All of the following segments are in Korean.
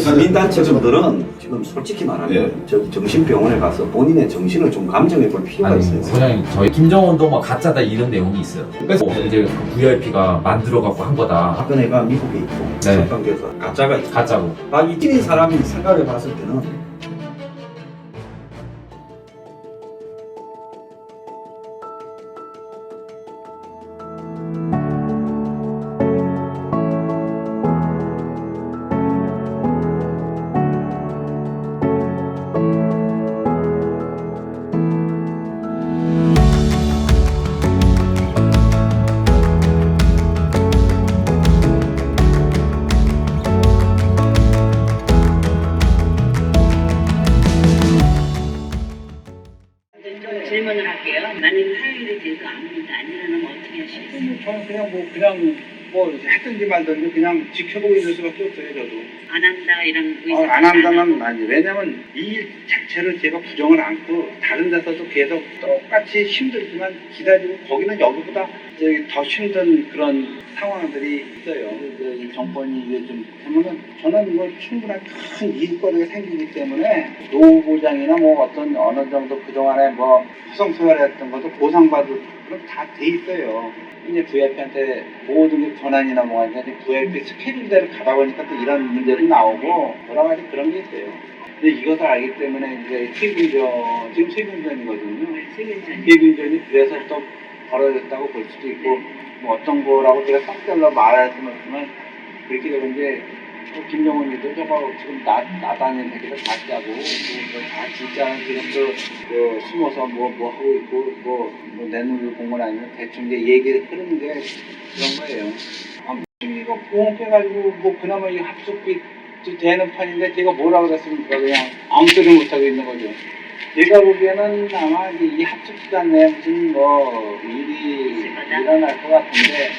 시민단체분들은 지금 솔직히 말하면 정신병원에 가서 본인의 정신을 좀 감정해 볼 필요가 있어요. 소장님, 저희 김정은도 뭐 가짜다 이런 내용이 있어요. 그래서 이제 그 VIP가 만들어갖고 한 거다. 박근혜가 미국에 있고 석방돼서 가짜가 있고 가짜고. 이 찐인 사람이 생각해 봤을 때는 질문을 할게요. 나는 화요일에 대해서 안 일어나면 어떻게 하시겠어요? 저는 그냥 했든지 말든지 그냥 지켜보고 있을 수밖에 없어요, 저도. 안 한다 이런 의사. 안 한다는 아니. 왜냐면 이 일 자체를 제가 부정을 않고 다른 데서도 계속 똑같이 힘들지만 기다리고 거기는 여기보다 더 힘든 그런 상황들이 있어요. 이 정권이 이제 좀 하면은 저는 뭐 충분한 큰 일거리가 생기기 때문에 노후 보장이나 뭐 어떤 어느 정도 그동안에 뭐 허송세월했던 것도 보상받을 그런 다 돼 있어요. 이제 VIP한테 모든 게 권한이나 뭐가 있는데 VIP 스케줄대로 가다 보니까 또 이런 문제도 나오고 여러 가지 그런 게 있어요. 근데 이것을 알기 때문에 이제 지금 세균전이거든요. 세균전이 그래서 또 벌어졌다고 볼 수도 있고 뭐 어떤 거라고 제가 딱 잘라 말하지만 그렇게 되고 이제 김정은이도 저거 지금 나다니는 새끼들 다 짜고 다 진짜 지금 또 숨어서 뭐 하고 있고 뭐 내눈을 본 건 아니면 대충 이제 얘기 흐르는 게 그런 거예요. 이거 보험 깨가지고 뭐 그나마 이 합숙비 되는 판인데 제가 뭐라고 그랬습니까? 그냥 아무 소리 못하고 있는 거죠. 제가 보기에는 아마 이 합숙 기간 내에 무슨 뭐 일이 일어날 것 같은데.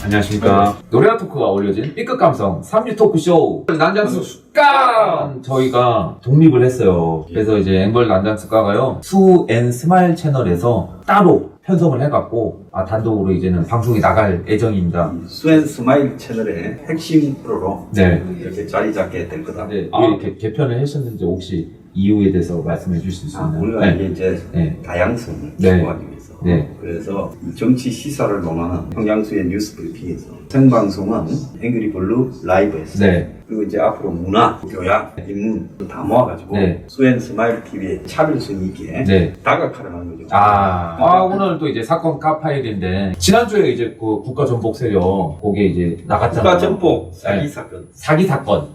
안녕하십니까. 노래와 토크가 어울려진 B급 감성 3류 토크쇼 난장수 깡! 저희가 독립을 했어요. 그래서 이제 앵벌 난장수 까가요 수 앤 스마일 채널에서 따로 편성을 해갖고 단독으로 이제는 방송에 나갈 예정입니다. 수앤 스마일 채널의 핵심 프로로 이렇게 자리 잡게 될 거다. 이렇게 개편을 하셨는지 혹시 이유에 대해서 말씀해 주실 수 있나요? 우리가 이제 다양성을 추구하기 위해서 그래서 정치 시사를 논하는 평양수의 뉴스 브리핑에서 생방송은 앵그리블루 라이브에서 그리고 이제 앞으로 문화, 교양, 인문 다 모아가지고 수앤 스마일 TV의 차별성 있게 다각화를 하는 거죠. 오늘 또 이제 사건 카파일인데 지난주에 이제 그 국가전복 세력 거기에 이제 나갔잖아요. 국가전복 사기 사건. 사기 사건.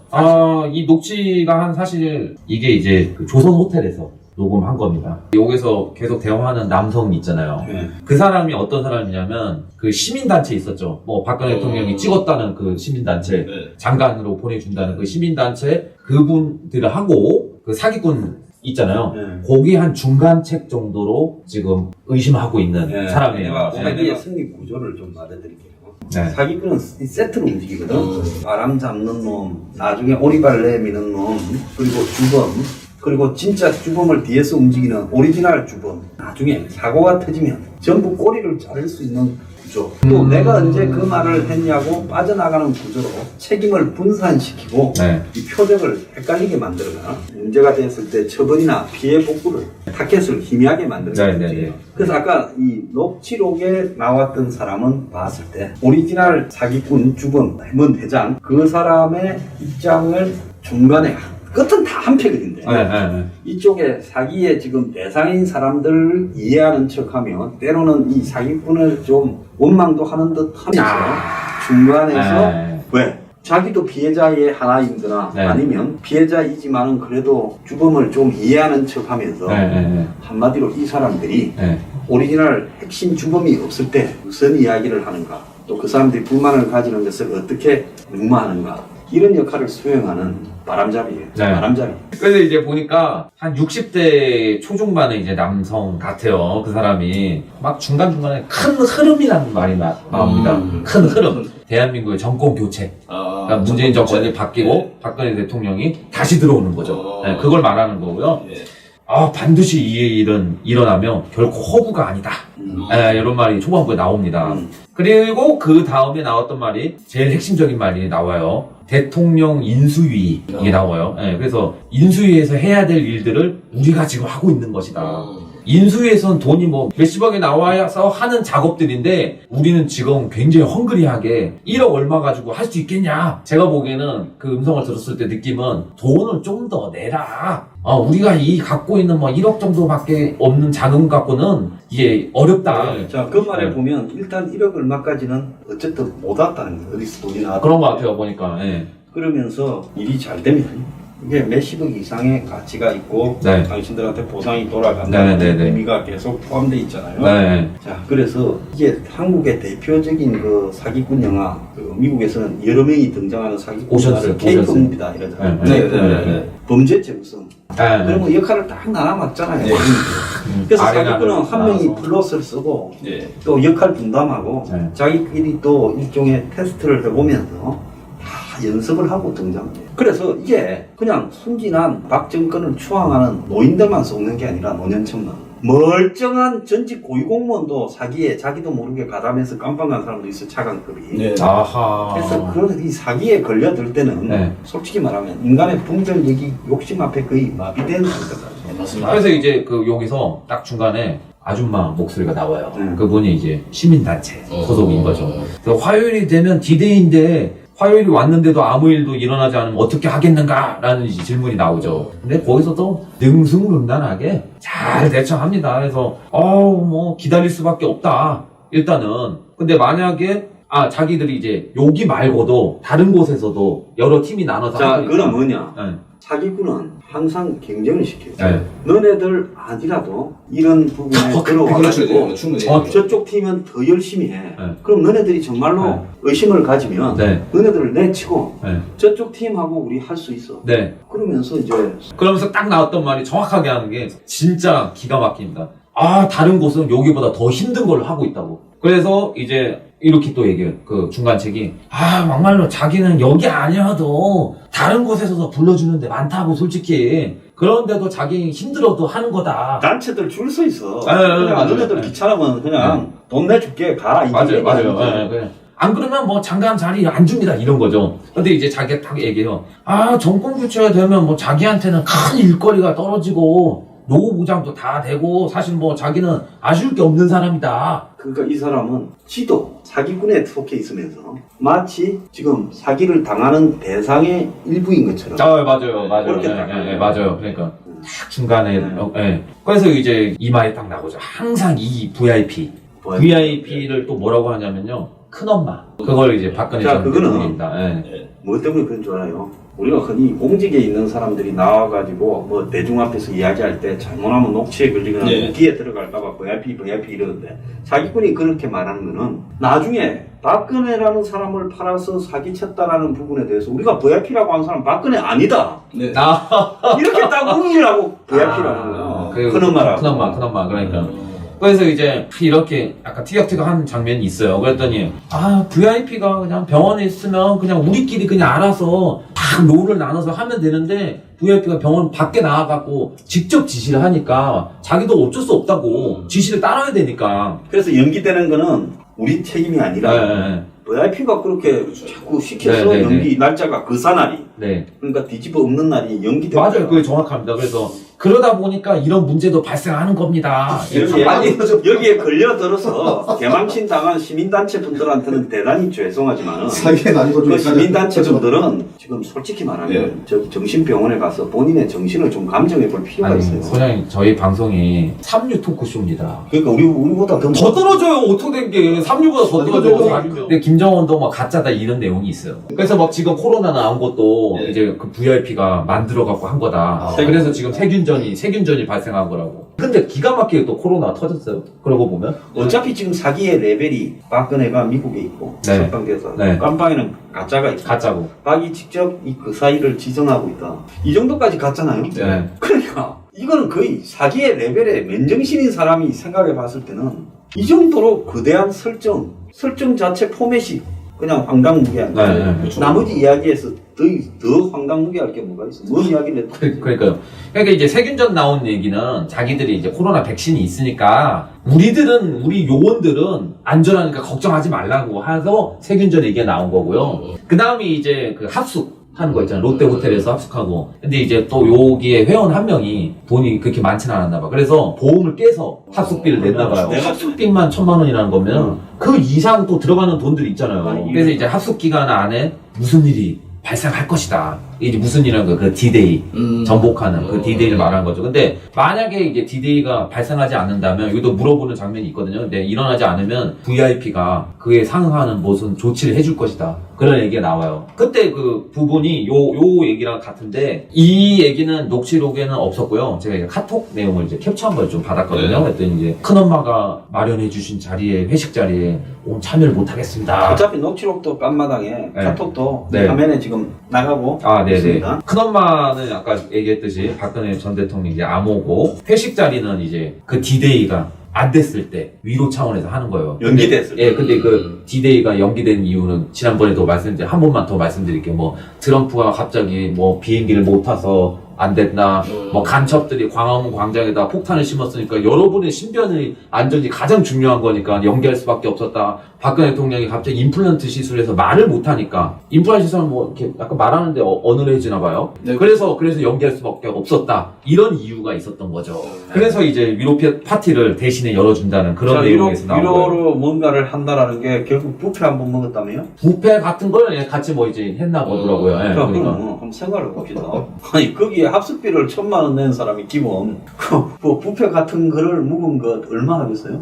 이 녹취가 한 사실 이게 이제 그 조선 호텔에서 녹음한 겁니다. 여기서 계속 대화하는 남성이 있잖아요. 그 사람이 어떤 사람이냐면 그 시민단체 있었죠. 뭐 박근혜 대통령이 찍었다는 그 시민단체 장관으로 보내준다는 그 시민단체 그분들을 하고 그 사기꾼 있잖아요. 거기 한 중간책 정도로 지금 의심하고 있는 사람이에요. 사기의 승리 구조를 좀 말해드릴게요. 사기꾼은 세트로 움직이거든. 바람 잡는 놈, 나중에 오리발 내미는 놈, 그리고 주범, 그리고 진짜 주범을 뒤에서 움직이는 오리지널 주범. 나중에 사고가 터지면 전부 꼬리를 자를 수 있는 구조. 또 내가 언제 그 말을 했냐고 빠져나가는 구조로 책임을 분산시키고 이 표적을 헷갈리게 만들거나 문제가 됐을 때 처벌이나 피해 복구를 타켓을 희미하게 만드는 거죠. 그래서 아까 이 녹취록에 나왔던 사람은 봤을 때 오리지널 사기꾼 주범 해문 회장 그 사람의 입장을 중간에 끝은 다 한패거든요. 이쪽에 사기의 지금 대상인 사람들을 이해하는 척하면 때로는 이 사기꾼을 좀 원망도 하는 듯 하면서 중간에서 왜? 자기도 피해자의 하나이거나 아니면 피해자이지만은 그래도 주범을 좀 이해하는 척하면서 한마디로 이 사람들이 오리지널 핵심 주범이 없을 때 무슨 이야기를 하는가 또 그 사람들이 불만을 가지는 것을 어떻게 무마하는가 이런 역할을 수행하는 바람잡이에요. 바람잡이. 그래서 이제 보니까 한 60대 초중반의 이제 남성 같아요. 그 사람이 막 중간중간에 큰 흐름이라는 말이 나옵니다. 큰 흐름. 대한민국의 정권 교체. 그러니까 문재인 정권이 바뀌고 박근혜 대통령이 다시 들어오는 거죠. 그걸 말하는 거고요. 반드시 이 일은 일어나면 결코 허구가 아니다. 이런 말이 초반부에 나옵니다. 그리고 그 다음에 나왔던 말이 제일 핵심적인 말이 나와요. 대통령 인수위 이게 나와요. 그래서 인수위에서 해야 될 일들을 우리가 지금 하고 있는 것이다. 인수위에서는 돈이 뭐 몇십억이 나와서 하는 작업들인데 우리는 지금 굉장히 헝그리하게 1억 얼마 가지고 할 수 있겠냐. 제가 보기에는 그 음성을 들었을 때 느낌은 돈을 좀 더 내라. 우리가 이 갖고 있는 뭐 1억 정도밖에 없는 자금 갖고는 이게 어렵다. 자, 그 말에 보면 일단 1억 얼마까지는 어쨌든 못 왔다는 거예요. 어디서 돈이 나왔다. 그런 것 같아요, 보니까. 그러면서 일이 잘 되면 이게 몇십억 이상의 가치가 있고 네. 당신들한테 보상이 돌아간다는 의미가 계속 포함되어 있잖아요. 네. 자, 그래서 이게 한국의 대표적인 그 사기꾼 영화, 그 미국에서는 여러 명이 등장하는 사기꾼 영화를 케이프 무비다 이러잖아요. 네. 범죄 재구성. 그러면 역할을 딱 나눠 맞잖아요. 그래서 사기꾼은 한 명이 플롯을 쓰고 또 역할 분담하고 자기끼리 또 일종의 테스트를 해보면서 다 연습을 하고 등장해요. 그래서 이게 그냥 순진한 박정권을 추앙하는 노인들만 속는 게 아니라 노년층만 멀쩡한 전직 고위공무원도 사기에 자기도 모르게 가담해서 깜빵 간 사람도 있어. 차관급이. 아하. 그래서 그런 이 사기에 걸려들 때는 솔직히 말하면 인간의 분별력이 욕심 앞에 거의 마비된 상태다. 맞습니다. 그래서 이제 그 여기서 딱 중간에 아줌마 목소리가 나와요. 그분이 이제 시민단체 소속인 거죠. 그래서 화요일이 되면 디데이인데 화요일이 왔는데도 아무 일도 일어나지 않으면 어떻게 하겠는가라는 이제 질문이 나오죠. 근데 거기서도 능숙능란하게 잘 대처합니다. 그래서 뭐 기다릴 수밖에 없다. 일단은. 근데 만약에 자기들이 이제 여기 말고도 다른 곳에서도 여러 팀이 나눠서 자, 그건 뭐냐? 사기꾼은 항상 경쟁을 시켜요. 너네들 아니라도 이런 부분에 들어와가지고 저쪽 팀은 더 열심히 해. 그럼 너네들이 정말로 의심을 가지면 너네들을 내치고 저쪽 팀하고 우리 할 수 있어. 그러면서 이제 그러면서 딱 나왔던 말이 정확하게 하는 게 진짜 기가 막힙니다. 다른 곳은 여기보다 더 힘든 걸 하고 있다고. 그래서 이제 이렇게 또 얘기해요. 그 중간책이 막말로 자기는 여기 아니어도 다른 곳에서도 불러주는 데 많다고 솔직히. 그런데도 자기 힘들어도 하는 거다. 단체들 줄 서 있어. 그냥 너네들 귀찮으면 그냥 돈 내줄게 가. 맞아요. 안 그러면 뭐 장관 자리 안 줍니다. 이런 거죠. 근데 이제 자기가 딱 얘기해요. 정권 교체가 되면 뭐 자기한테는 큰 일거리가 떨어지고 노후 보장도 다 되고 사실 뭐 자기는 아쉬울 게 없는 사람이다. 그러니까 이 사람은 지도 사기꾼에 속해 있으면서 마치 지금 사기를 당하는 대상의 일부인 것처럼. 맞아요. 맞아요. 그러니까 딱 중간에 그래서 이제 이마에 딱 나오죠. 항상 이 VIP를 또 뭐라고 하냐면요. 큰엄마. 그걸 이제 박근혜 전 대통령입니다. 뭐 때문에 그런 줄 알아요? 우리가 흔히 공직에 있는 사람들이 나와가지고 뭐 대중 앞에서 이야기할 때 잘못하면 녹취에 걸리거나 무기에 들어갈까봐 VIP 이러는데 사기꾼이 그렇게 말하는 거는 나중에 박근혜라는 사람을 팔아서 사기쳤다라는 부분에 대해서 우리가 VIP라고 하는 사람 박근혜 아니다. 이렇게 딱 웅이라고 VIP라는 거예요. 큰엄마. 그러니까. 그래서 이제 이렇게 약간 티격태격한 장면이 있어요. 그랬더니 VIP가 그냥 병원에 있으면 그냥 우리끼리 그냥 알아서 막 롤을 나눠서 하면 되는데 VIP가 병원 밖에 나와갖고 직접 지시를 하니까 자기도 어쩔 수 없다고 지시를 따라야 되니까. 그래서 연기되는 거는 우리 책임이 아니라 VIP가 그렇게 자꾸 시켜서 연기 날짜가 그사날이 그러니까 뒤집어 엎는 날이 연기되고. 맞아요. 그게 정확합니다. 그래서 그러다 보니까 이런 문제도 발생하는 겁니다. 여기에 걸려들어서 개망신 당한 시민단체 분들한테는 대단히 죄송하지만 그 시민단체 분들은 지금 솔직히 말하면 저기 정신병원에 가서 본인의 정신을 좀 감정해 볼 필요가 있어요. 소장님, 저희 방송이 3류 토크쇼입니다. 그러니까 우리보다 더 떨어져요. 어떻게 된 게 3류보다 더 떨어져요. 근데 김정은도 뭐 가짜다 이런 내용이 있어요. 그래서 막 지금 코로나 나온 것도 이제 그 VIP가 만들어갖고 한 거다. 그래서 지금 세균전이 발생한 거라고. 근데 기가 막히게 또 코로나가 터졌어요. 그러고 보면. 어차피 지금 사기의 레벨이 박근혜가 미국에 있고 석방돼서 깜빵에는 가짜가 있고 가짜고 박이 직접 그 사이를 지정하고 있다. 이 정도까지 갔잖아요. 그러니까 이거는 거의 사기의 레벨의 맨정신인 사람이 생각해 봤을 때는 이 정도로 거대한 설정 자체 포맷이 그냥 황당무계한 네, 거예요. 네, 그렇죠. 나머지 이야기에서 더 황당무계할 게 뭐가 있어? 뭔 이야기를 했다? 그러니까요. 그러니까 이제 세균전 나온 얘기는 자기들이 이제 코로나 백신이 있으니까 우리 요원들은 안전하니까 걱정하지 말라고 해서 세균전 얘기가 나온 거고요. 그 다음에 이제 그 합숙 하는 거 있잖아요. 롯데 호텔에서 합숙하고. 근데 이제 또 여기에 회원 한 명이 돈이 그렇게 많지는 않았나 봐. 그래서 보험을 깨서 합숙비를 냈나 봐요. 내가 합숙비만 1,000만 원이라는 거면 그 이상 또 들어가는 돈들이 있잖아요. 그래서 이제 합숙 기간 안에 무슨 일이 발생할 것이다. 이제 무슨 일이라는 거, 그 D-Day. 전복하는 그 D-Day를 말하는 거죠. 근데 만약에 이제 D-Day가 발생하지 않는다면, 이것도 물어보는 장면이 있거든요. 근데 일어나지 않으면 VIP가 그에 상응하는 무슨 조치를 해줄 것이다. 그런 얘기가 나와요. 그때 그 부분이 요 얘기랑 같은데, 이 얘기는 녹취록에는 없었고요. 제가 이제 카톡 내용을 이제 캡처한 걸 좀 받았거든요. 그랬더니 이제 큰엄마가 마련해주신 자리에, 회식 자리에 오늘 참여를 못하겠습니다. 어차피 녹취록도 깜마당에 네. 카톡도 네. 화면에 지금 나가고 네네. 있습니다. 큰엄마는 아까 얘기했듯이 박근혜 전 대통령 이제 암호고, 회식 자리는 이제 그 D-Day가 안 됐을 때 위로 차원에서 하는 거예요. 연기됐을 때. 예, 근데 그 D-Day가 연기된 이유는 지난번에도 말씀드린 한 번만 더 말씀드릴게요. 뭐 트럼프가 갑자기 뭐 비행기를 못 타서 안 됐나, 뭐 간첩들이 광화문 광장에다 폭탄을 심었으니까 여러분의 신변의 안전이 가장 중요한 거니까 연기할 수밖에 없었다. 박근혜 대통령이 갑자기 임플란트 시술해서 말을 못하니까, 임플란트 시술은 뭐 이렇게 약간 말하는데 어눌해지나 봐요. 그래서 연기할 수밖에 없었다. 이런 이유가 있었던 거죠. 그래서 이제 위로 파티를 대신에 열어준다는 그런 내용에서 나온 거예요. 위로로 뭔가를 한다라는 게 결국 뷔페 한번 먹었다며요? 부페 같은 걸 같이 뭐 이제 했나 보더라고요. 예, 그러니까 그러니까. 한번 생각을 봅시다. 아니 거기에 합숙비를 1,000만 원 낸 사람이 기본 그 뷔페 같은 거를 먹은 것 얼마 하겠어요?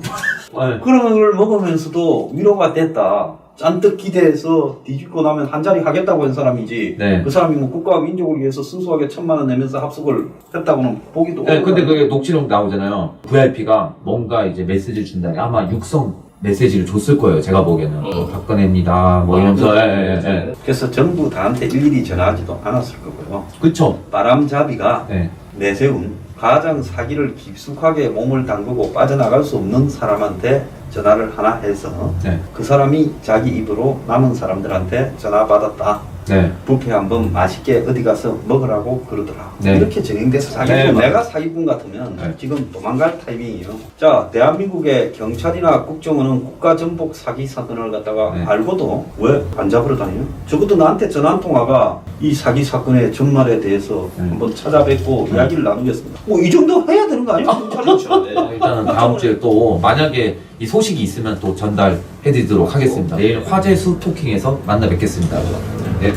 예. 그런 걸 먹으면서도 위로가 됐다. 잔뜩 기대해서 뒤집고 나면 한 자리 하겠다고 한 사람이지. 네. 그 사람이 뭐 국가와 민족을 위해서 순수하게 1,000만 원 내면서 합숙을 했다고는 보기도 네, 근데 어려워요. 그게 녹취록 나오잖아요. VIP가 뭔가 이제 메시지를 준다. 아마 육성 메시지를 줬을 거예요. 제가 보기에는. 박근혜입니다. 뭐 이러면서. 예. 그래서 전부 다한테 일일이 전화하지도 않았을 거고요. 그쵸. 바람잡이가 네. 내세운 가장 사기를 깊숙하게 몸을 담그고 빠져나갈 수 없는 사람한테 전화를 하나 해서 네. 그 사람이 자기 입으로 남은 사람들한테 전화 받았다. 네. 뷔페 한번 맛있게 어디 가서 먹으라고 그러더라. 네. 이렇게 진행돼서 사기꾼. 네, 맞아요. 내가 사기꾼 같으면 네. 지금 도망갈 타이밍이에요. 자, 대한민국의 경찰이나 국정원은 국가전복 사기 사건을 갖다가 네. 알고도 왜 안 잡으러 다녀요? 적어도 나한테 전화 한 통화가 이 사기 사건의 전말에 대해서 네. 한번 찾아뵙고 이야기를 나누겠습니다. 뭐 이 정도 해야 되는 거 아니에요? 경찰은? 일단은 다음 주에 또 만약에 이 소식이 있으면 또 전달해드리도록 하겠습니다. 내일 화재 수 토킹에서 만나 뵙겠습니다. 네.